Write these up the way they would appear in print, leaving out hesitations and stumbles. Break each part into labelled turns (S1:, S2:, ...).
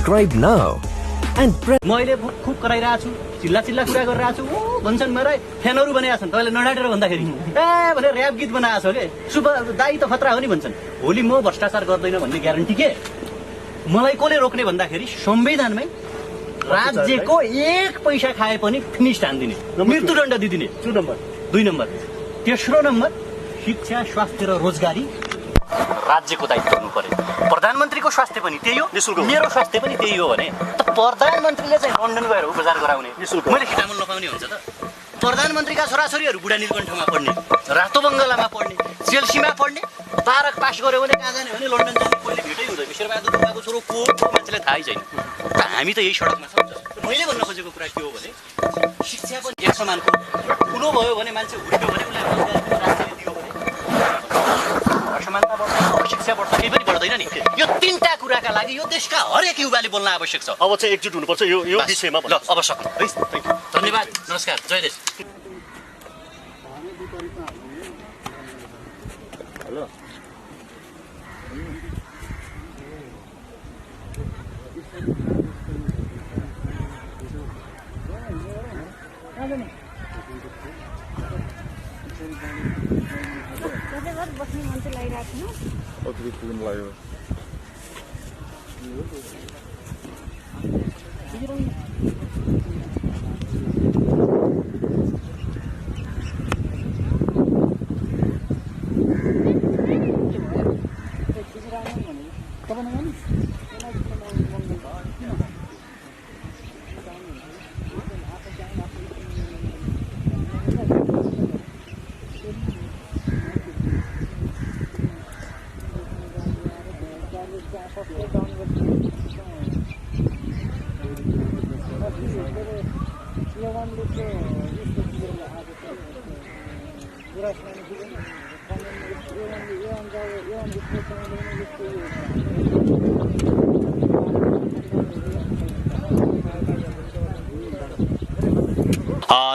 S1: subscribe now and press.
S2: मैले खुब कराइरहेको छु, चिल्ला चिल्ला कुरा गरिरहेको छु। ओ भन्छन् मेरै फ्यानहरु बनाएका छन्, तैले नडाटेर भन्दाखेरि ए भने र्याप गीत बनाएको छ के सुपर दाइ त खतरा हो नि भन्छन्। भोलि म भ्रष्टाचार गर्दैन भन्ने ग्यारेन्टी के? मलाई कसले रोक्ने भन्दाखेरि संविधानमै राज्यको 1 पैसा खाए पनि फिनिश हान्दिने, मृत्युदण्ड दिदिने। 2 नम्बर। तेस्रो नम्बर शिक्षा, स्वास्थ्य र रोजगारी राज्यको दायित्व हुनु पर्यो। प्रधानमन्त्रीको स्वास्थ्य पनि त्यही हो, मेरो स्वास्थ्य पनि त्यही हो भने त प्रधानमन्त्रीले चाहिँ लन्डन गएर उपचार गराउने, मैले खिटामुल नपाउने हुन्छ त? प्रधानमन्त्रीका छोराछोरीहरू बुढा नीलकण्ठमा पढ्ने, रातो बङ्गलामा पढ्ने, चेल्सीमा पढ्ने, तारक पास गर्यो भने कहाँ जाने भने लन्डन जाने, पहिले भेटै हुँदैन। शेरबहादुर देउवाको छोरो को मान्छेलाई थाहै छैन। त हामी त यही सडकमा छौँ। मैले भन्न खोजेको कुरा के हो भने शिक्षा पनि एक समानको ठुलो भयो भने मान्छे हुर्क्यो भने उसलाई रोजगारी राष्ट्रले दियो भने असमानता बढ्दैन, शिक्षा बढ्छ, केही पनि बढ्दैन नि। यो 3टा कुराका लागि यो देशका हरेक युवाले बोल्न आवश्यक छ।
S3: अब चाहिँ एकजुट हुनुपर्छ यो विषयमा।
S2: ल अब सक्नु है। धन्यवाद, नमस्कार, जय देश। हेलो
S4: बस्ने मान्छे लागिरहेको छैन।
S5: अतिरिक्त पुग्नु लाग्यो।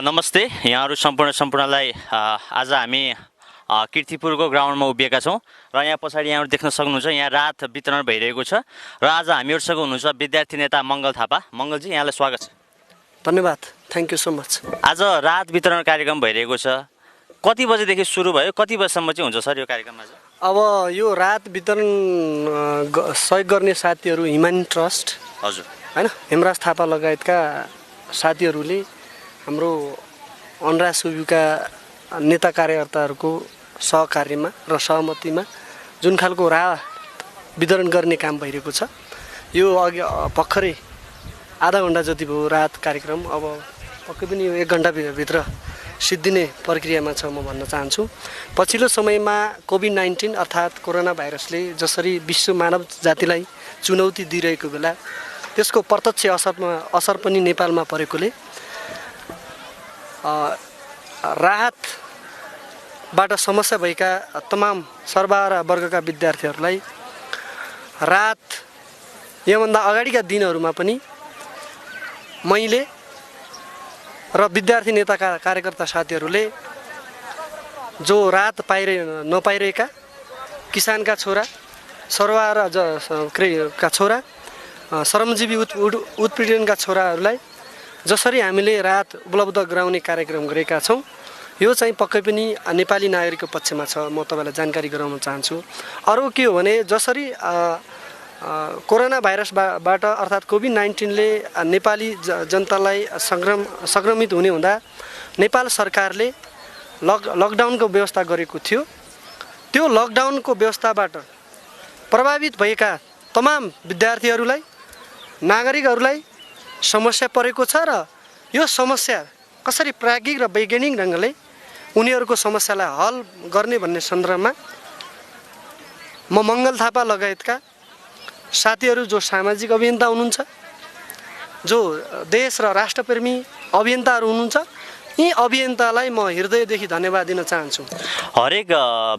S2: नमस्ते, यहाँहरू सम्पूर्णलाई आज हामी कीर्तिपुरको ग्राउन्डमा उभिएका छौँ र यहाँ पछाडि यहाँहरू देख्न सक्नुहुन्छ यहाँ राहत वितरण भइरहेको छ र आज हामीहरूसँग हुनुहुन्छ विद्यार्थी नेता मङ्गल थापा। मङ्गलजी, यहाँलाई स्वागत छ।
S6: धन्यवाद, थ्याङ्क यू सो मच।
S2: आज राहत वितरण कार्यक्रम भइरहेको छ, कति बजेदेखि सुरु भयो, कति बजेसम्म चाहिँ हुन्छ सर यो कार्यक्रम? आज
S6: अब यो राहत वितरण सहयोग गर्ने साथीहरू हिमानी ट्रस्ट,
S2: हजुर
S6: होइन, हेमराज थापा लगायतका साथीहरूले हाम्रो अनुराग सुब्युका नेता कार्यकर्ताहरूको सहकार्यमा र सहमतिमा जुन खालको राहत वितरण गर्ने काम भइरहेको छ, यो अघि भर्खरै आधा घन्टा जति भयो राहत कार्यक्रम। अब पक्कै पनि यो 1 घन्टाभित्र सिद्धिने प्रक्रियामा छ म भन्न चाहन्छु। पछिल्लो समयमा कोभिड-19 अर्थात् कोरोना भाइरसले जसरी विश्व मानव जातिलाई चुनौती दिइरहेको बेला त्यसको प्रत्यक्ष असर पनि नेपालमा परेकोले राहतबाट समस्या भएका तमाम सर्वहारा वर्गका विद्यार्थीहरूलाई राहत योभन्दा अगाडिका दिनहरूमा पनि मैले र विद्यार्थी नेताका कार्यकर्ता साथीहरूले जो राहत नपाइरहेका किसानका छोरा, सर्वहाराका छोरा, श्रमजीवी उत्पीडनका छोराहरूलाई जसरी हामीले राहत उपलब्ध गराउने कार्यक्रम गरेका छौँ, यो चाहिँ पक्कै पनि नेपाली नागरिकको पक्षमा छ। म तपाईँलाई जानकारी गराउन चाहन्छु। अरू के हो भने जसरी कोरोना भाइरसबाट अर्थात् कोभिड-19ले नेपाली जनतालाई सङ्क्रमित हुने हुँदा नेपाल सरकारले लकडाउनको व्यवस्था गरेको थियो। त्यो लकडाउनको व्यवस्थाबाट प्रभावित भएका तमाम विद्यार्थीहरूलाई, नागरिकहरूलाई समस्या परेको छ र यो समस्या कसरी प्राज्ञिक र वैज्ञानिक ढङ्गले उनीहरूको समस्यालाई हल गर्ने भन्ने सन्दर्भमा म मङ्गल थापा लगायतका साथीहरू जो सामाजिक अभियन्ता हुनुहुन्छ, जो देश र राष्ट्रप्रेमी अभियन्ताहरू हुनुहुन्छ, यी अभियन्तालाई म हृदयदेखि धन्यवाद दिन चाहन्छु।
S2: हरेक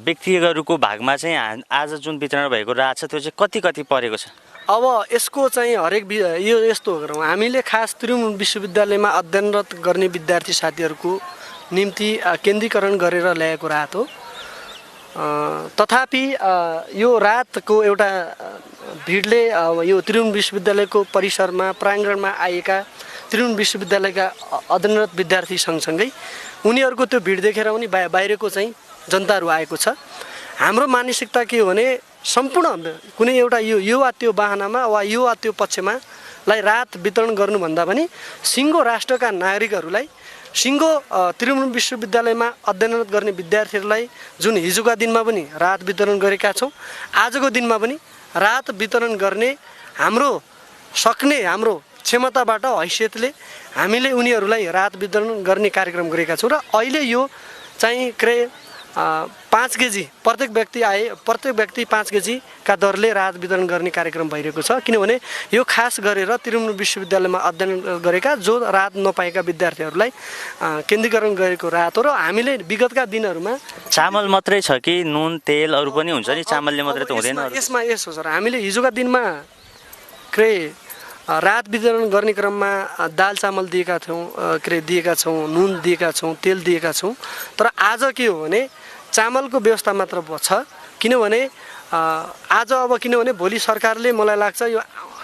S2: व्यक्तिहरूको भागमा चाहिँ आज जुन वितरण भएको राहत छ त्यो चाहिँ कति परेको छ?
S6: अब यसको चाहिँ हरेक यो यस्तो गरौँ, हामीले खास त्रिभुवन विश्वविद्यालयमा अध्ययनरत गर्ने विद्यार्थी साथीहरूको निम्ति केन्द्रीकरण गरेर ल्याएको राहत हो। तथापि यो राहतको एउटा भिडले यो त्रिभुवन विश्वविद्यालयको परिसरमा प्राङ्गणमा आएका त्रिभुवन विश्वविद्यालयका अध्ययनरत विद्यार्थी सँगसँगै उनीहरूको त्यो भिड देखेर पनि बाहिरको चाहिँ जनताहरू आएको छ। हाम्रो मानसिकता के हो भने सम्पूर्ण कुनै एउटा यो वा त्यो बाहनामा वा यो वा त्यो पक्षमा राहत वितरण गर्नुभन्दा पनि सिङ्गो राष्ट्रका नागरिकहरूलाई सिङ्गो त्रिभुवन विश्वविद्यालयमा अध्ययनरत गर्ने विद्यार्थीहरूलाई जुन हिजोका दिनमा पनि राहत वितरण गरेका छौँ, आजको दिनमा पनि राहत वितरण गर्ने हाम्रो क्षमताबाट हैसियतले हामीले उनीहरूलाई राहत वितरण गर्ने कार्यक्रम गरेका छौँ। र अहिले यो चाहिँ 5 केजी प्रत्येक व्यक्ति 5 केजीका दरले राहत वितरण गर्ने कार्यक्रम भइरहेको छ। किनभने यो खास गरेर त्रिभुवन विश्वविद्यालयमा अध्ययन गरेका जो राहत नपाएका विद्यार्थीहरूलाई केन्द्रीकरण गरेको राहत हो। र हामीले विगतका दिनहरूमा
S5: चामल मात्रै छ कि नुन तेल अरू पनि हुन्छ नि, चामलले मात्रै त हुँदैन।
S6: यसमा यसो सर, हामीले हिजोका दिनमा राहत वितरण गर्ने क्रममा दाल चामल दिएका छौँ, नुन दिएका छौँ, तेल दिएका छौँ। तर आज के हो भने चामलको व्यवस्था मात्र छ। किनभने किनभने भोलि सरकारले, मलाई लाग्छ यो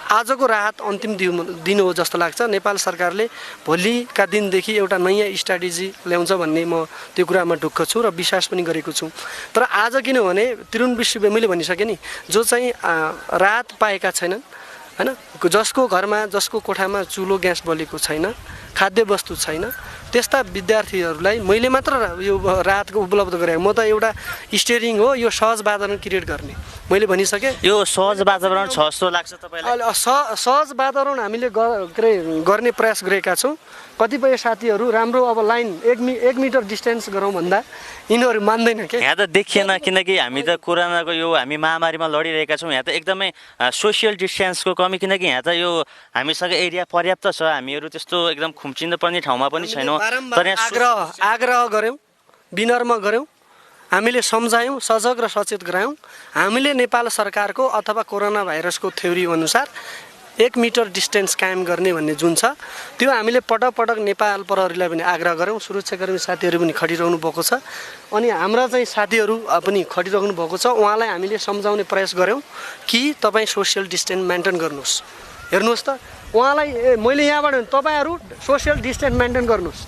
S6: आजको राहत अन्तिम दिन हो जस्तो लाग्छ। नेपाल सरकारले भोलिका दिनदेखि एउटा नयाँ स्ट्राटेजी ल्याउँछ भन्ने म त्यो कुरामा ढुक्क छु र विश्वास पनि गरेको छु। तर आज किनभने त्रिभुवन विश्वविद्यालय मैले भनिसकेँ नि, जो चाहिँ राहत पाएका छैनन् हैन, जसको घरमा जसको कोठामा चुलो ग्यास बलेको छैन, खाद्य वस्तु छैन, त्यस्ता विद्यार्थीहरूलाई मैले मात्र यो राहतको उपलब्ध गराएँ। म त एउटा स्टेरिङ हो, यो सहज वातावरण क्रिएट गर्ने मैले भनिसकेँ।
S5: यो सहज वातावरण छ जस्तो लाग्छ तपाईँलाई?
S6: सहज वातावरण हामीले गर्ने प्रयास गरेका छौँ। कतिपय साथीहरू राम्रो अब लाइन 1 मिटर डिस्टेन्स गरौँ भन्दा यिनीहरू मान्दैन के।
S5: यहाँ त देखिएन, किनकि हामी त कोरोनाको हामी महामारीमा लडिरहेका छौँ। यहाँ त एकदमै सोसियल डिस्टेन्सको कमी, किनकि यहाँ त यो हामीसँग एरिया पर्याप्त छ, हामीहरू त्यस्तो एकदम खुम्चिनु पर्ने ठाउँमा पनि छैनौँ। तर
S6: आग्रह गऱ्यौँ, विनम्र गऱ्यौँ, हामीले सम्झायौँ, सजग र सचेत गरायौँ। हामीले नेपाल सरकारको अथवा कोरोना भाइरसको थ्योरी अनुसार 1 मिटर डिस्टेन्स कायम गर्ने भन्ने जुन छ त्यो हामीले पटक नेपाल प्रहरीलाई पनि आग्रह गऱ्यौँ। सुरक्षाकर्मी साथीहरू पनि खटिरहनु भएको छ, अनि हाम्रा चाहिँ साथीहरू पनि खटिरहनु भएको छ। उहाँलाई हामीले सम्झाउने प्रयास गऱ्यौँ कि तपाईँ सोसियल डिस्टेन्स मेन्टेन गर्नुहोस्। हेर्नुहोस् त, उहाँलाई मैले यहाँबाट तपाईँहरू सोसियल डिस्टेन्स मेन्टेन गर्नुहोस्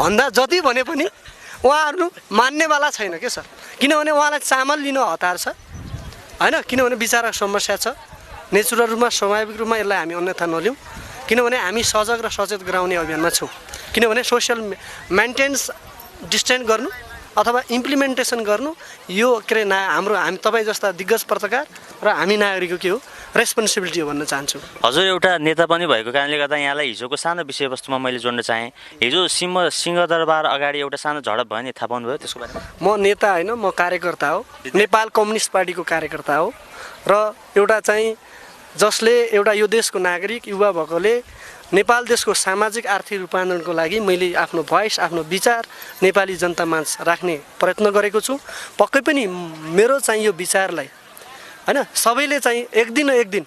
S6: भन्दा जति भने पनि उहाँहरू मान्नेवाला छैन के सर। किनभने उहाँलाई चामल लिन हतार छ होइन, किनभने बिचारा समस्या छ। नेचुरल रूपमा स्वाभाविक रूपमा यसलाई हामी अन्यथा नलिउँ, किनभने हामी सजग र सचेत गराउने अभियानमा छौँ। किनभने सोसियल मेन्टेन्स डिस्टेन्स गर्नु अथवा इम्प्लिमेन्टेसन गर्नु यो हामी तपाईँ जस्ता दिग्गज पत्रकार र हामी नागरिकको के हो रेस्पोन्सिबिलिटी हो भन्न चाहन्छु।
S5: हजुर एउटा नेता पनि भएको कारणले गर्दा यहाँलाई हिजोको सानो विषयवस्तुमा मैले जोड्न चाहेँ। हिजो सिंहदरबार अगाडि एउटा सानो झडप भयो नि, थाहा पाउनुभयो त्यसको बारेमा?
S6: म नेता होइन, म कार्यकर्ता हो, नेपाल कम्युनिस्ट पार्टीको कार्यकर्ता हो। र एउटा चाहिँ जसले एउटा यो देशको नागरिक युवा भएकोले नेपाल देशको सामाजिक आर्थिक रूपान्तरणको लागि मैले आफ्नो भोइस, आफ्नो विचार नेपाली जनतामाझ राख्ने प्रयत्न गरेको छु। पक्कै पनि मेरो चाहिँ यो विचारलाई हैन सबैले चाहिँ एक दिन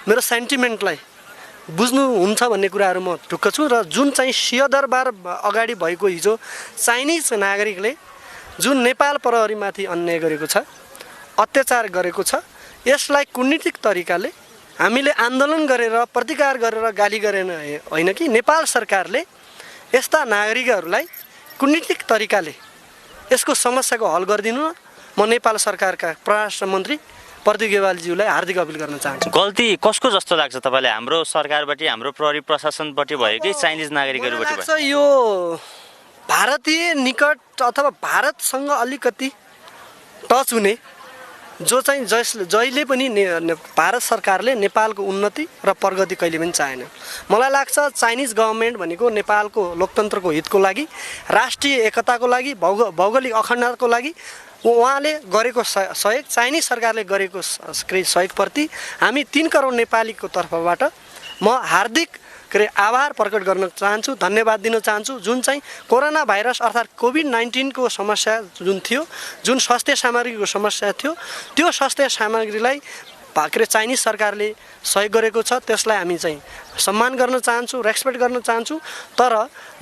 S6: मेरो सेन्टिमेन्टलाई बुझ्नुहुन्छ भन्ने कुराहरू म ढुक्क छु। र जुन चाहिँ सिंहदरबार अगाडि भएको हिजो चाइनिज नागरिकले जुन नेपाल प्रहरीमाथि अन्याय गरेको छ, अत्याचार गरेको छ, यसलाई कूटनीतिक तरिकाले हामीले आन्दोलन गरेर प्रतिकार गरेर गाली गरेन होइन कि नेपाल सरकारले यस्ता नागरिकहरूलाई कूटनीतिक तरिकाले यसको समस्याको हल गरिदिनु। म नेपाल सरकारका परराष्ट्र मन्त्री प्रदीप गेवालीज्यूलाई हार्दिक अपिल गर्न चाहन्छु।
S5: गल्ती कसको जस्तो लाग्छ तपाईँलाई? हाम्रो सरकारबाट, हाम्रो प्रहरी प्रशासनबाट भयो कि चाइनिज नागरिकहरूबाट भयो?
S6: यो भारतीय निकट अथवा भारतसँग अलिकति टच हुने जो चाहिँ जहिले पनि भारत सरकारले नेपालको उन्नति र प्रगति कहिले पनि चाहेन। मलाई लाग्छ चाइनिज गभर्मेन्ट भनेको नेपालको लोकतन्त्रको हितको लागि, राष्ट्रिय एकताको लागि, भौगोलिक अखण्डताको लागि उहाँले गरेको सहयोग, चाइनिज सरकारले गरेको सहयोगप्रति हामी 3 करोड नेपालीको तर्फबाट म हार्दिक आभार प्रकट गर्न चाहन्छु, धन्यवाद दिन चाहन्छु। जुन चाहिँ कोरोना भाइरस अर्थात् कोभिड-19 को समस्या जुन थियो, जुन स्वास्थ्य सामग्रीको समस्या थियो, त्यो स्वास्थ्य सामग्रीलाई चाइनिज सरकारले सहयोग गरेको छ, त्यसलाई हामी चाहिँ सम्मान गर्न चाहन्छु, रेस्पेक्ट गर्न चाहन्छु। तर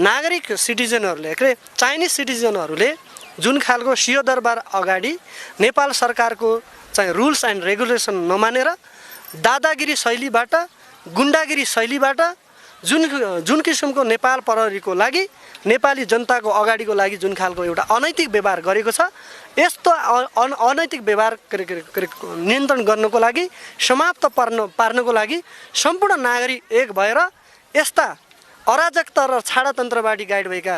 S6: नागरिक सिटिजनहरूले चाइनिज सिटिजनहरूले जुन खालको सिंहदरबार अगाडि नेपाल सरकारको चाहिँ रुल्स एन्ड रेगुलेसन नमानेर दादागिरी शैलीबाट गुन्डागिरी शैलीबाट जुन किसिमको नेपाल प्रहरीको लागि नेपाली जनताको अगाडिको लागि जुन खालको एउटा अनैतिक व्यवहार गरेको छ यस्तो अनैतिक व्यवहार नियन्त्रण गर्नको लागि समाप्त पार्नको लागि सम्पूर्ण नागरिक एक भएर यस्ता अराजकता र छाडातन्त्रवादी गाइड भएका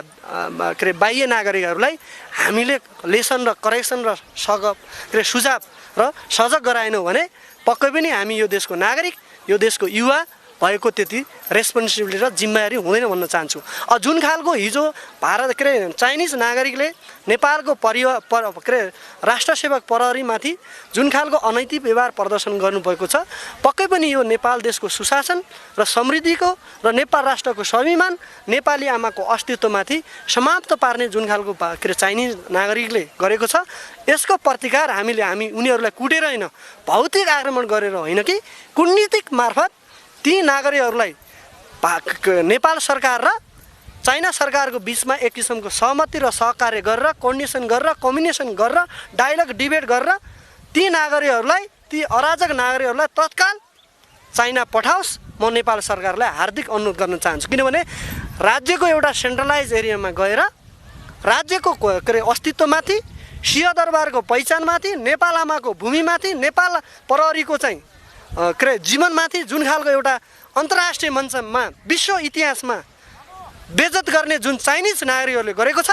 S6: बाह्य नागरिकहरूलाई हामीले लेसन र करेक्सन र सुझाव र सजग गराएनौँ भने पक्कै पनि हामी यो देशको नागरिक यो देशको युवा भएको त्यति रेस्पोन्सिबिलिटी र जिम्मेवारी हुँदैन भन्न चाहन्छु। जुन खालको हिजो भारत चाइनिज नागरिकले नेपालको राष्ट्र सेवक प्रहरीमाथि जुन खालको अनैतिक व्यवहार प्रदर्शन गर्नुभएको छ पक्कै पनि यो नेपाल देशको सुशासन र समृद्धिको र नेपाल राष्ट्रको स्वाभिमान नेपाली आमाको अस्तित्वमाथि समाप्त पार्ने जुन खालको चाइनिज नागरिकले गरेको छ यसको प्रतिकार हामी उनीहरूलाई कुटेर होइन भौतिक आक्रमण गरेर होइन कि कूटनीतिक मार्फत ती नागरिकहरूलाई नेपाल सरकार र चाइना सरकारको बिचमा एक किसिमको सहमति र सहकार्य गरेर कोर्डिनेसन गरेर कम्युनिकेसन गरेर डायलग डिबेट गरेर ती नागरिकहरूलाई ती अराजक नागरिकहरूलाई तत्काल चाइना पठाओस्। म नेपाल सरकारलाई हार्दिक अनुरोध गर्न चाहन्छु किनभने राज्यको एउटा सेन्ट्रलाइज एरियामा गएर राज्यको अस्तित्वमाथि सिंहदरबारको पहिचानमाथि नेपाल आमाको भूमिमाथि नेपाल प्रहरीको चाहिँ जीवनमाथि जुन खालको एउटा अन्तर्राष्ट्रिय मञ्चमा विश्व इतिहासमा बेइज्जत गर्ने जुन चाइनिज नागरिकहरूले गरेको छ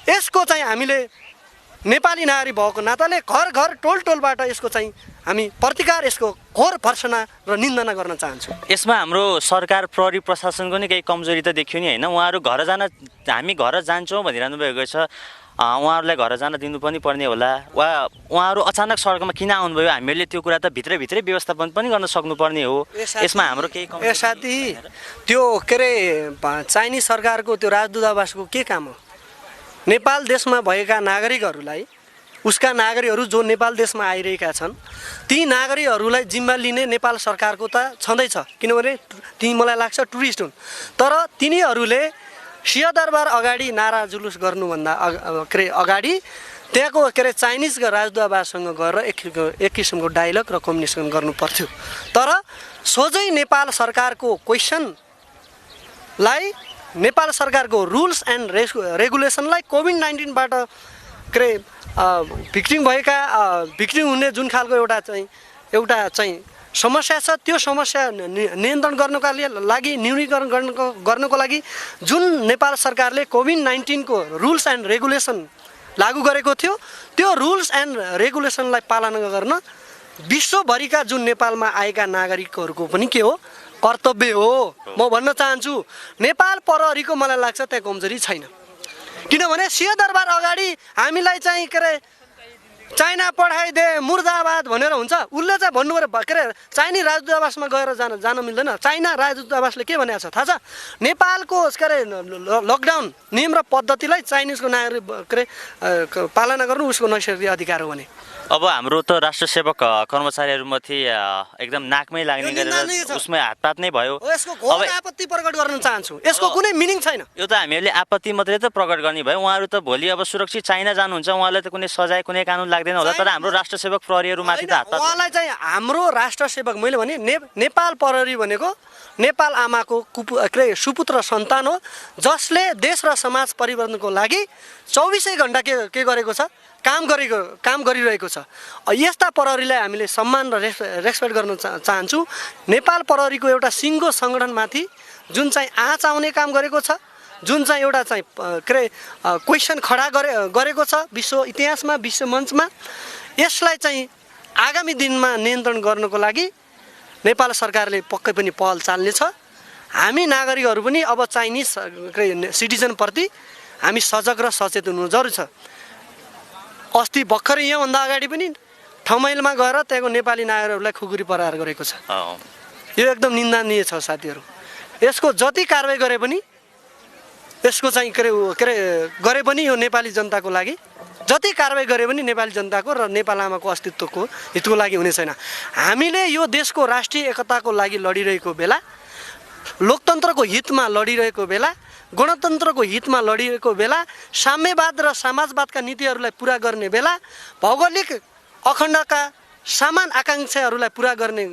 S6: यसको चाहिँ हामीले नेपाली नागरिक भएको नाताले घर घर टोल टोलबाट यसको चाहिँ हामी प्रतिकार यसको घोर भर्सना र निन्दना गर्न चाहन्छौँ।
S5: यसमा हाम्रो सरकार प्रहरी प्रशासनको नि केही कमजोरी त देखियो नि होइन। उहाँहरू हामी घर जान्छौँ भनिरहनु भएको छ उहाँहरूलाई घर जान दिनु पनि पर्ने होला वा उहाँहरू अचानक सडकमा किन आउनुभयो हामीले त्यो कुरा त भित्रै व्यवस्थापन पनि गर्न सक्नुपर्ने हो। यसमा हाम्रो केही
S6: साथी त्यो चाइनिज सरकारको त्यो राजदूतावासको के काम हो? नेपाल देशमा भएका नागरिकहरूलाई उसका नागरिकहरू जो नेपाल देशमा आइरहेका छन् ती नागरिकहरूलाई जिम्मा लिने नेपाल सरकारको त छँदैछ किनभने ती मलाई लाग्छ टुरिस्ट हुन् तर तिनीहरूले सिंहदरबार अगाडि नारा जुलुस गर्नुभन्दा अगाडि त्यहाँको चाइनिजको राजदूतावाससँग गएर एक किसिमको डायलग र कम्युनिकेसन गर्नु पर्थ्यो। तर सोझै नेपाल सरकारको क्वेसनलाई नेपाल सरकारको रुल्स एन्ड रेगुलेसनलाई कोभिड-19बाट भिक्टिम हुने जुन खालको एउटा चाहिँ समस्या छ त्यो समस्या नियन्त्रण गर्नको लागि न्यूनीकरण गर्नको लागि जुन नेपाल सरकारले कोभिड-19 को रुल्स एन्ड रेगुलेसन लागू गरेको थियो त्यो रुल्स एन्ड रेगुलेसनलाई पालना गर्न विश्वभरिका जुन नेपालमा आएका नागरिकहरूको पनि के हो कर्तव्य हो। म भन्न चाहन्छु नेपाल प्रहरीको मलाई लाग्छ त्यहाँ कमजोरी छैन किनभने सिंहदरबार अगाडि हामीलाई चाहिँ चाइना पठाइदे मुर्दाबाद भनेर हुन्छ उसले चाहिँ भन्नु पर्यो चाइनिज राजदूतावासमा गएर जान मिल्दैन। चाइना राजदूतावासले के भनेको छ थाहा छ नेपालको लकडाउन नियम र पद्धतिलाई चाइनिजको नागरिक पालना गर्नु उसको नैसर्गिक अधिकार हो भने
S5: अब हाम्रो त राष्ट्र सेवक कर्मचारीहरूमाथि एकदम नाकमै लाग्ने गरेर उसमै हातपात नै भयो।
S6: यसको घोर आपत्ति प्रकट गर्न चाहन्छु। यसको कुनै मिनिङ छैन।
S5: यो त हामीहरूले आपत्ति मात्रै त प्रकट गर्ने भयो। उहाँहरू त भोलि अब सुरक्षित चाइना जानुहुन्छ उहाँलाई त कुनै सजाय कुनै कानुन लाग्दैन होला तर हाम्रो राष्ट्र सेवक प्रहरीहरूमाथि त हातपात
S6: उहाँलाई चाहिँ हाम्रो राष्ट्र सेवक मैले भने नेपाल प्रहरी भनेको नेपाल आमाको सुपुत्र सन्तान हो जसले देश र समाज परिवर्तनको लागि 24 घण्टा के गरेको छ काम गरिरहेको छ। यस्ता प्रहरीलाई हामीले सम्मान र रेस्पेक्ट गर्न चाहन्छु। नेपाल प्रहरीको एउटा सिङ्गो सङ्गठनमाथि जुन चाहिँ आँच आउने काम गरेको छ जुन चाहिँ एउटा चाहिँ क्वेसन खडा गरेको छ विश्व इतिहासमा विश्व मञ्चमा यसलाई चाहिँ आगामी दिनमा नियन्त्रण गर्नको लागि नेपाल सरकारले पक्कै पनि पहल चाल्नेछ। हामी नागरिकहरू पनि अब चाइनिज सिटिजनप्रति हामी सजग र सचेत हुनु जरुरी छ। अस्ति भर्खरै योभन्दा अगाडि पनि ठमाइलमा गएर त्यहाँको नेपाली नागरिकहरूलाई खुकुरी प्रहार गरेको छ। यो एकदम निन्दनीय छ साथीहरू। यसको जति कारबाही गरे पनि यसको चाहिँ गरे पनि यो नेपाली जनताको लागि जति कारबाही गरे पनि नेपाली जनताको र नेपाल आमाको अस्तित्वको हितको लागि हुने छैन। हामीले यो देशको राष्ट्रिय एकताको लागि लडिरहेको बेला लोकतन्त्रको हितमा लडिरहेको बेला गणतन्त्रको हितमा लडिरहेको बेला साम्यवाद र समाजवादका नीतिहरूलाई पुरा गर्ने बेला भौगोलिक अखण्डका समान आकाङ्क्षाहरूलाई पुरा गर्ने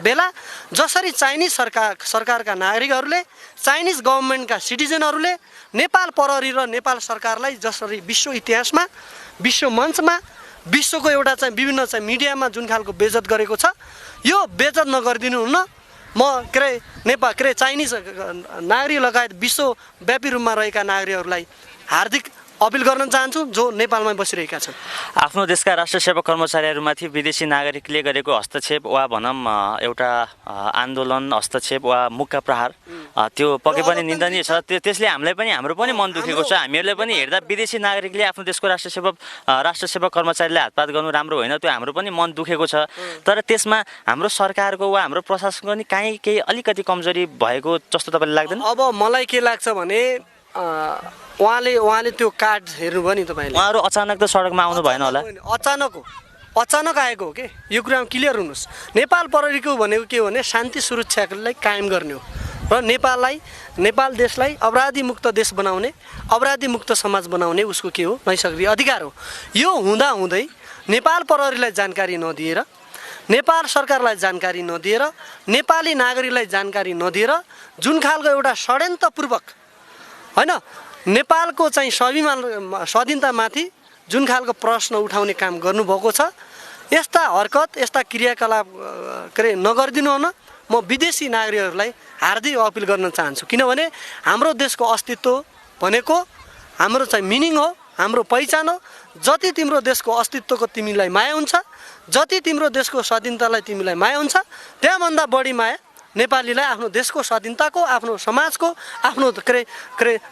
S6: बेला जसरी चाइनिज सरकारका नागरिकहरूले चाइनिज गभर्मेन्टका सिटिजनहरूले नेपाल प्रहरी र नेपाल सरकारलाई जसरी विश्व इतिहासमा विश्व मञ्चमा विश्वको एउटा चाहिँ विभिन्न चाहिँ मिडियामा जुन खालको बेइज्जत गरेको छ यो बेइज्जत नगरिदिनु हुन्न। म चाइनिज नागरिक लगायत विश्वव्यापी रूपमा रहेका नागरिकहरूलाई हार्दिक अपिल गर्न चाहन्छु जो नेपालमा बसिरहेका छन्।
S5: आफ्नो देशका राष्ट्र सेवा कर्मचारीहरूमाथि विदेशी नागरिकले गरेको हस्तक्षेप वा भनौँ एउटा आन्दोलन हस्तक्षेप वा मुक्का प्रहार त्यो पक्कै पनि निन्दनीय छ। त्यसले हामीलाई पनि हाम्रो पनि मन दुखेको छ। हामीहरूले पनि हेर्दा विदेशी नागरिकले आफ्नो देशको राष्ट्र सेवा कर्मचारीलाई हातपात गर्नु राम्रो होइन, त्यो हाम्रो पनि मन दुखेको छ। तर त्यसमा हाम्रो सरकारको वा हाम्रो प्रशासनको नि केही अलिकति कमजोरी भएको जस्तो तपाईँलाई लाग्दैन?
S6: अब मलाई के लाग्छ भने उहाँले त्यो कार्ड हेर्नुभयो नि तपाईँले,
S5: उहाँहरू अचानक त सडकमा आउनु भएन होला?
S6: अचानक आएको हो कि यो कुरामा क्लियर हुनुहोस्। नेपाल प्रहरीको भनेको के हो भने शान्ति सुरक्षालाई कायम गर्ने हो र नेपाल देशलाई अपराधी मुक्त देश बनाउने, अपराधी मुक्त समाज बनाउने उसको के हो नैसर्गिक अधिकार हो। यो हुँदाहुँदै नेपाल प्रहरीलाई जानकारी नदिएर, नेपाल सरकारलाई जानकारी नदिएर, नेपाली नागरिकलाई जानकारी नदिएर जुन खालको एउटा षड्यन्त्रपूर्वक होइन नेपालको चाहिँ स्वाधीनतामाथि जुन खालको प्रश्न उठाउने काम गर्नुभएको छ, यस्ता हरकत यस्ता क्रियाकलाप नगरिदिनु हुन म विदेशी नागरिकहरूलाई हार्दिक अपिल गर्न चाहन्छु। किनभने हाम्रो देशको अस्तित्व भनेको हाम्रो चाहिँ मिनिङ हो, हाम्रो पहिचान हो। जति तिम्रो देशको अस्तित्वको तिमीलाई माया हुन्छ, जति तिम्रो देशको स्वाधीनतालाई तिमीलाई माया हुन्छ, त्यहाँभन्दा बढी माया नेपालीलाई आफ्नो देशको स्वाधीनताको, आफ्नो समाजको, आफ्नो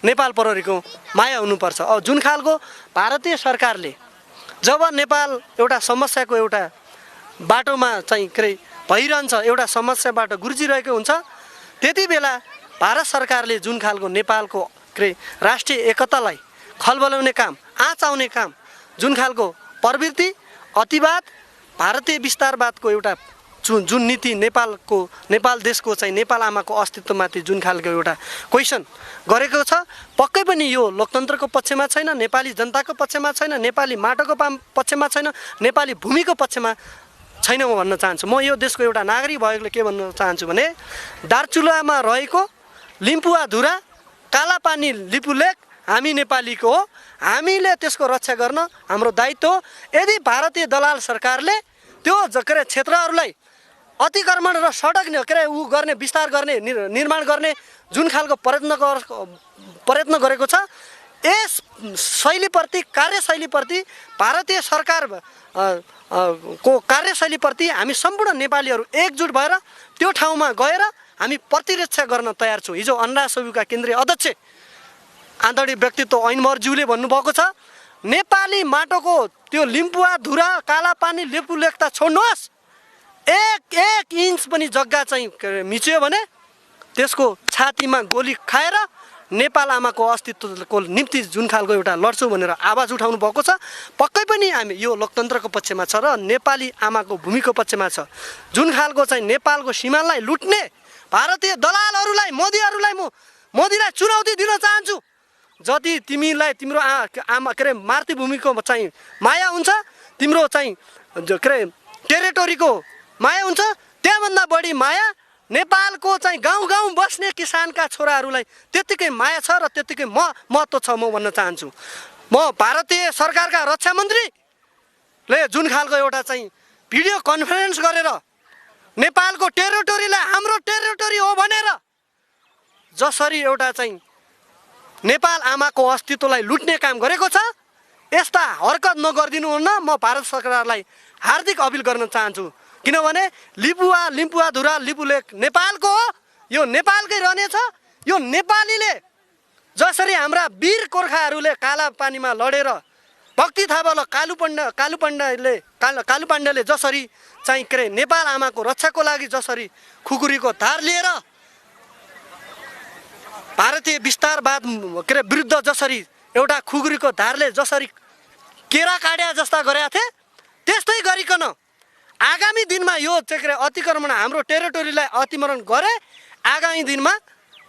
S6: नेपाल प्रहरीको माया हुनुपर्छ। अब जुन खालको भारतीय सरकारले जब नेपाल एउटा समस्याको एउटा बाटोमा चाहिँ भइरहन्छ, एउटा समस्याबाट गुर्जिरहेको हुन्छ, त्यति बेला भारत सरकारले जुन खालको नेपालको राष्ट्रिय एकतालाई खलबलाउने काम, आँच आउने काम, जुन खालको प्रवृत्ति अतिवाद भारतीय विस्तारवादको एउटा जुन नीति नेपाल देशको चाहिँ नेपाल आमाको अस्तित्वमाथि जुन खालको एउटा क्वेसन गरेको छ, पक्कै पनि यो लोकतन्त्रको पक्षमा छैन, नेपाली जनताको पक्षमा छैन, नेपाली माटोको पक्षमा छैन, नेपाली भूमिको पक्षमा छैन म भन्न चाहन्छु। म यो देशको एउटा नागरिक भएकोले के भन्न चाहन्छु भने दार्चुलामा रहेको लिम्पुवाधुरा कालापानी लिपुलेक हामी नेपालीको हो, हामीले त्यसको रक्षा गर्न हाम्रो दायित्व हो। यदि भारतीय दलाल सरकारले त्यो क्षेत्रहरूलाई अतिक्रमण र सडक गर्ने विस्तार गर्ने निर्माण गर्ने जुन खालको प्रयत्न गरेको छ, यस शैलीप्रति कार्यशैलीप्रति भारतीय सरकार को कार्यशैलीप्रति हामी सम्पूर्ण नेपालीहरू एकजुट भएर त्यो ठाउँमा गएर हामी प्रतिरक्षा गर्न तयार छौँ। हिजो अन्नासोबीका केन्द्रीय अध्यक्ष आदरणीय व्यक्तित्व ऐनमहरज्यूले भन्नुभएको छ, नेपाली माटोको त्यो लिम्पुवाधुरा कालापानी लेपुलेख त छोड्नुहोस्, एक इन्च पनि जग्गा चाहिँ मिच्यो भने त्यसको छातीमा गोली खाएर नेपाल आमाको अस्तित्वको निम्ति जुन खालको एउटा लड्छौँ भनेर आवाज उठाउनु भएको छ, पक्कै पनि हामी यो लोकतन्त्रको पक्षमा छ र नेपाली आमाको भूमिको पक्षमा छ। जुन खालको चाहिँ नेपालको सीमालाई लुट्ने भारतीय दलालहरूलाई मोदीलाई चुनौती दिन चाहन्छु। जति तिमीलाई तिम्रो आमा मातृभूमिको चाहिँ माया हुन्छ, तिम्रो चाहिँ टेरिटोरीको माया हुन्छ, त्यहाँभन्दा बढी माया नेपालको चाहिँ गाउँ बस्ने किसानका छोराहरूलाई त्यत्तिकै माया छ र त्यत्तिकै महत्त्व छ म भन्न चाहन्छु। म भारतीय सरकारका रक्षा मन्त्रीले जुन खालको एउटा चाहिँ भिडियो कन्फरेन्स गरेर नेपालको टेरिटोरीलाई हाम्रो टेरिटोरी हो भनेर जसरी एउटा चाहिँ नेपाल आमाको अस्तित्वलाई लुट्ने काम गरेको छ, यस्ता हरकत नगरिदिनुहुन्न। म भारत सरकारलाई हार्दिक अपिल गर्न चाहन्छु। किनभने लिम्पुवाधुरा लिपुलेख नेपालको हो, यो नेपालकै रहनेछ। यो नेपालीले जसरी हाम्रा वीर गोर्खाहरूले काला पानीमा लडेर भक्ति थापा र कालु पाण्डेले जसरी चाहिँ नेपाल आमाको रक्षाको लागि जसरी खुकुरीको धार लिएर भारतीय विस्तारवाद विरुद्ध जसरी एउटा खुकुरीको धारले जसरी केरा काट्या जस्ता गरेका थिए, त्यस्तै गरिकन आगामी दिनमा यो अतिक्रमण हाम्रो टेरिटोरीलाई अतिक्रमण गरे आगामी दिनमा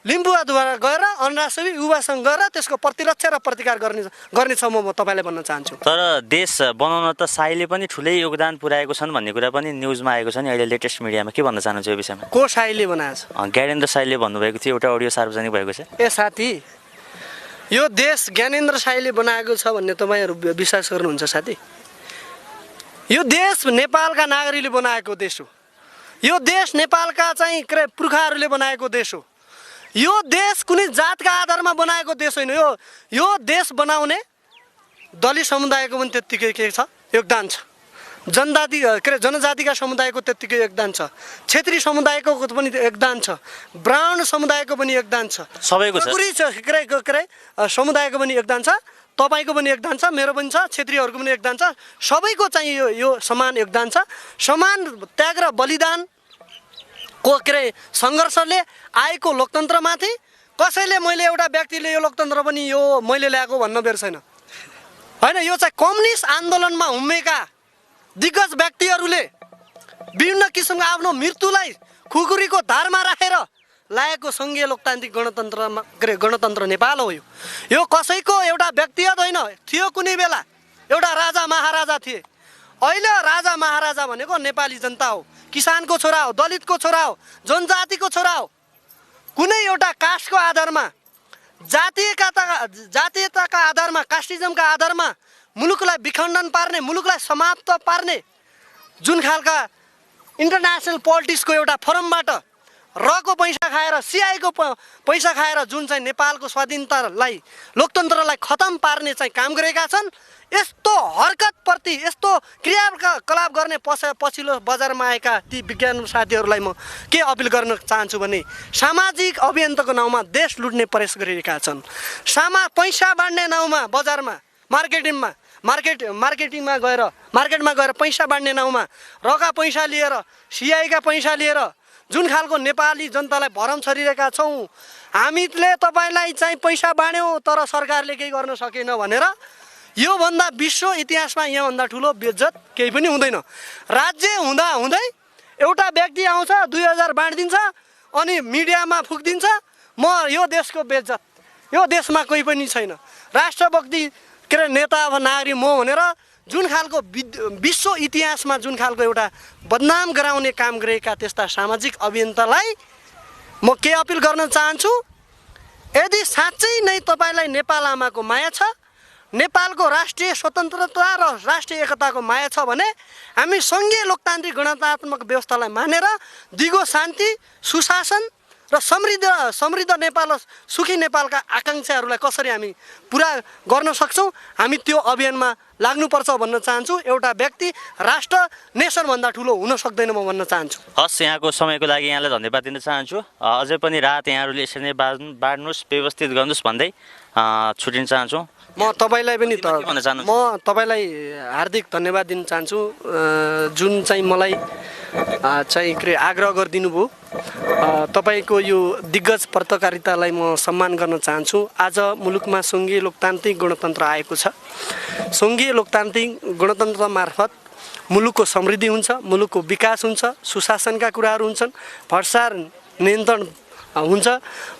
S6: लिम्बुवाद्वारा गएर अनरासवी युवासँग गएर त्यसको प्रतिरक्षा र प्रतिकार गर्नेछ म तपाईँलाई भन्न चाहन्छु।
S5: तर देश बनाउन त साईले पनि ठुलै योगदान पुर्याएको छन् भन्ने कुरा पनि न्युजमा आएको छ नि अहिले लेटेस्ट मिडियामा। के भन्न चाहनुहुन्छ यो विषयमा?
S6: को साईले बनाएको छ?
S5: ज्ञानेन्द्र साईले भन्नुभएको थियो, एउटा अडियो सार्वजनिक भएको छ।
S6: ए साथी, यो देश ज्ञानेन्द्र साईले बनाएको छ भन्ने तपाईँहरू विश्वास गर्नुहुन्छ साथी? यो देश नेपालका नागरिकले बनाएको देश हो। यो देश नेपालका चाहिँ पुर्खाहरूले बनाएको देश हो। यो देश कुनै जातका आधारमा बनाएको देश होइन। यो देश बनाउने दलित समुदायको पनि त्यत्तिकै के छ योगदान छ, जनजातिका समुदायको त्यत्तिकै योगदान छ, क्षेत्रीय समुदायको पनि योगदान छ, ब्राह्मण समुदायको पनि योगदान छ,
S5: सबैको छ,
S6: समुदायको पनि योगदान छ, तपाईँको पनि योगदान छ, मेरो पनि छ, क्षेत्रीयहरूको पनि योगदान छ। सबैको चाहिँ यो समान योगदान छ। समान त्याग र बलिदान को सङ्घर्षले आएको लोकतन्त्रमाथि कसैले मैले एउटा व्यक्तिले यो लोकतन्त्र पनि यो मैले ल्याएको भन्न बेर छैन होइन। यो चाहिँ कम्युनिस्ट आन्दोलनमा उम्मेका दिग्गज व्यक्तिहरूले विभिन्न किसिमको आफ्नो मृत्युलाई खुकुरीको धारमा राखेर लाएको सङ्घीय लोकतान्त्रिक गणतन्त्र नेपाल हो। यो कसैको एउटा व्यक्तिगत होइन थियो। कुनै बेला एउटा राजा महाराजा थिए। अहिले राजा महाराजा भनेको नेपाली जनता हो, किसानको छोरा हो, दलितको छोरा हो, जनजातिको छोरा हो। कुनै एउटा कास्टको आधारमा, जातीयताका आधारमा, कास्टिजमका आधारमा मुलुकलाई विखण्डन पार्ने, मुलुकलाई समाप्त पार्ने जुन खालका इन्टरनेसनल पोलिटिक्सको एउटा फोरमबाट रको पैसा खाएर, सिआईको पैसा खाएर जुन चाहिँ नेपालको स्वाधीनतालाई, लोकतन्त्रलाई खतम पार्ने चाहिँ काम गरेका छन्। यस्तो हरकतप्रति, यस्तो क्रियाकलाप गर्ने पछिल्लो बजारमा आएका ती विज्ञान साथीहरूलाई म के अपिल गर्न चाहन्छु भने सामाजिक अभियन्ताको नाउँमा देश लुट्ने प्रयास गरिरहेका छन्। पैसा बाँड्ने नाउँमा बजारमा, मार्केटमा गएर पैसा बाँड्ने नाउँमा रका पैसा लिएर, सिआईका पैसा लिएर जुन खालको नेपाली जनतालाई भरम छरिरहेका छौँ। हामीले तपाईँलाई चाहिँ पैसा बाँड्यौँ तर सरकारले केही गर्न सकेन भनेर योभन्दा विश्व इतिहासमा यहाँभन्दा ठुलो बेइज्जत केही पनि हुँदैन। राज्य हुँदै एउटा व्यक्ति आउँछ, 2000 बाँडिदिन्छ अनि मिडियामा फुक्दिन्छ म यो देशको बेइज्जत, यो देशमा कोही पनि छैन, राष्ट्रभक्ति नेता अब नागरिक म भनेर जुन खालको विश्व इतिहासमा जुन खालको एउटा बदनाम गराउने काम गरेका त्यस्ता सामाजिक अभियन्तालाई म के अपिल गर्न चाहन्छु, यदि साँच्चै नै तपाईँलाई नेपाल आमाको माया छ, नेपालको राष्ट्रिय स्वतन्त्रता र राष्ट्रिय एकताको माया छ भने हामी सङ्घीय लोकतान्त्रिक गणतन्त्रात्मक व्यवस्थालाई मानेर दिगो शान्ति, सुशासन र समृद्ध नेपाल, सुखी नेपालका आकाङ्क्षाहरूलाई कसरी हामी पुरा गर्न सक्छौँ, हामी त्यो अभियानमा लाग्नुपर्छ भन्न चाहन्छु। एउटा व्यक्ति राष्ट्र नेसनभन्दा ठुलो हुन सक्दैन म भन्न चाहन्छु।
S5: हस्, यहाँको समयको लागि यहाँलाई धन्यवाद दिन चाहन्छु। अझै पनि रात यहाँहरूले यसरी नै बाँड्नुहोस्, व्यवस्थित गर्नुहोस् भन्दै छुटिन चाहन्छु।
S6: म तपाईँलाई पनि हार्दिक धन्यवाद दिन चाहन्छु जुन चाहिँ मलाई चाहिँ आग्रह गरिदिनु भयो। तपाईँको यो दिग्गज पत्रकारितालाई म सम्मान गर्न चाहन्छु। आज मुलुकमा सङ्घीय लोकतान्त्रिक गणतन्त्र आएको छ। सङ्घीय लोकतान्त्रिक गणतन्त्र मार्फत मुलुकको समृद्धि हुन्छ, मुलुकको विकास हुन्छ, सुशासनका कुराहरू हुन्छन्, भ्रष्टाचार नियन्त्रण हुन्छ।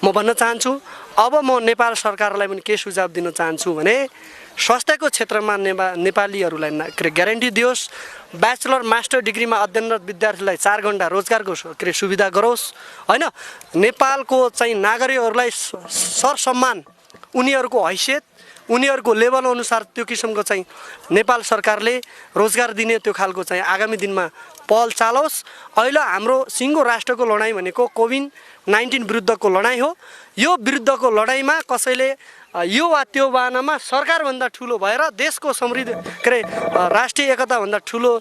S6: म भन्न चाहन्छु अब म नेपाल सरकारलाई पनि के सुझाव दिन चाहन्छु भने स्वास्थ्यको क्षेत्रमा नेपालीहरूलाई ग्यारेन्टी दियोस्, ब्याचलर मास्टर डिग्रीमा अध्ययनरत विद्यार्थीलाई 4 घण्टा रोजगारको सुविधा गरोस् होइन। नेपालको चाहिँ नागरिकहरूलाई सरसम्मान, उनीहरूको हैसियत, उनीहरूको लेभल अनुसार त्यो किसिमको चाहिँ नेपाल सरकारले रोजगार दिने त्यो खालको चाहिँ आगामी दिनमा पहल चालोस्। अहिले हाम्रो सिङ्गो राष्ट्रको लडाइँ भनेको कोभिड-19 विरुद्धको लडाइँ हो। यो विरुद्धको लडाइँमा कसैले यो वा त्यो बाहनामा सरकारभन्दा ठुलो भएर, देशको समृद्धि राष्ट्रिय एकताभन्दा ठुलो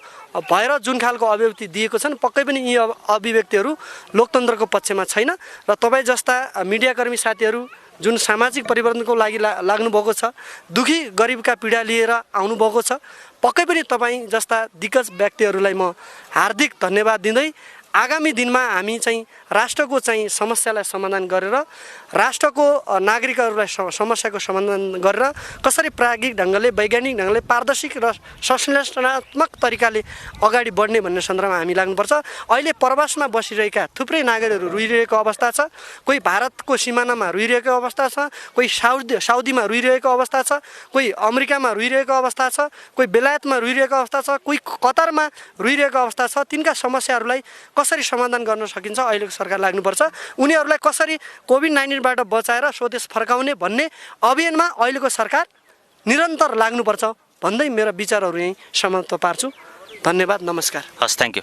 S6: भएर जुन खालको अभिव्यक्ति दिएको छन्, पक्कै पनि यी अभिव्यक्तिहरू लोकतन्त्रको पक्षमा छैन। र तपाईँ जस्ता मिडियाकर्मी साथीहरू जुन सामाजिक परिवर्तनको लागि लाग्नुभएको छ, दुखी गरिबका पीडा लिएर आउनुभएको छ, पक्कै पनि तपाईँ जस्ता दिग्गज व्यक्तिहरूलाई म हार्दिक धन्यवाद दिँदै आगामी दिनमा हामी चाहिँ राष्ट्रको चाहिँ समस्यालाई समाधान गरेर राष्ट्रको नागरिकहरूलाई समस्याको समाधान गरेर कसरी प्राज्ञिक ढङ्गले वैज्ञानिक ढङ्गले पारदर्शिक र संश्लेषणात्मक तरिकाले अगाडि बढ्ने भन्ने सन्दर्भमा हामी लाग्नुपर्छ। अहिले प्रवासमा बसिरहेका थुप्रै नागरिकहरू रुइरहेको अवस्था छ। कोही भारतको सिमानामा रुइरहेको अवस्था छ, कोही साउदीमा रुइरहेको अवस्था छ, कोही अमेरिकामा रुइरहेको अवस्था छ, कोही बेलायतमा रुइरहेको अवस्था छ, कोही कतारमा रुइरहेको अवस्था छ। तिनका समस्याहरूलाई कसरी समाधान गर्न सकिन्छ अहिलेको सरकार लाग्नुपर्छ। उनीहरूलाई कसरी कोभिड-19बाट बचाएर स्वदेश फर्काउने भन्ने अभियानमा अहिलेको सरकार निरन्तर लाग्नुपर्छ भन्दै मेरा विचारहरू यहीँ समाप्त पार्छु। धन्यवाद, नमस्कार।
S5: हस्, थ्याङ्क यू।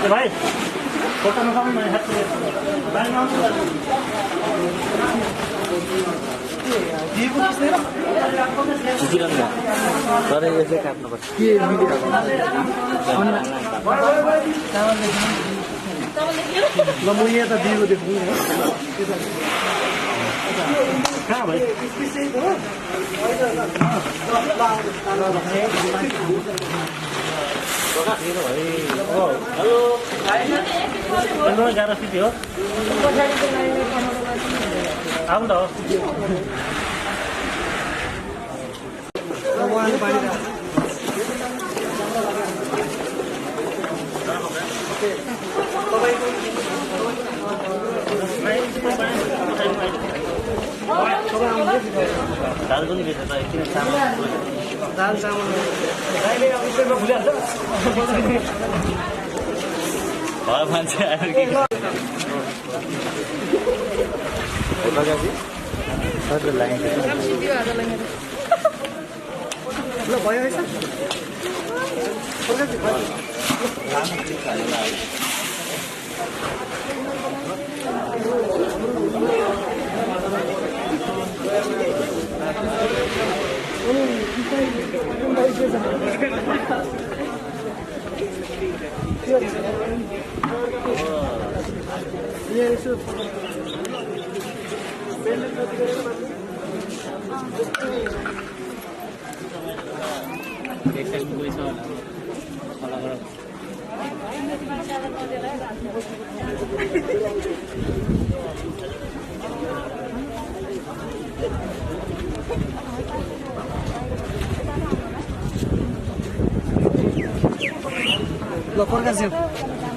S3: भाइ फोटोमा पनि मैले हात कहाँ भाइ हेलो गाह्रो स्थिति हो आउनु त दाल पनि बेच्छ त किन
S6: दाल चामल
S3: भुलिहाल्छ
S5: मान्छे आयो कि
S6: ल भयो है सर। ल प्रकाशज्यू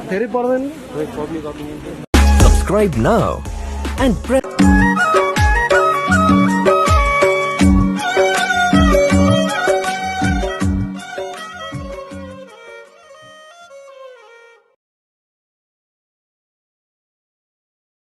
S6: धेरै पर्दैन।
S1: Subscribe now and press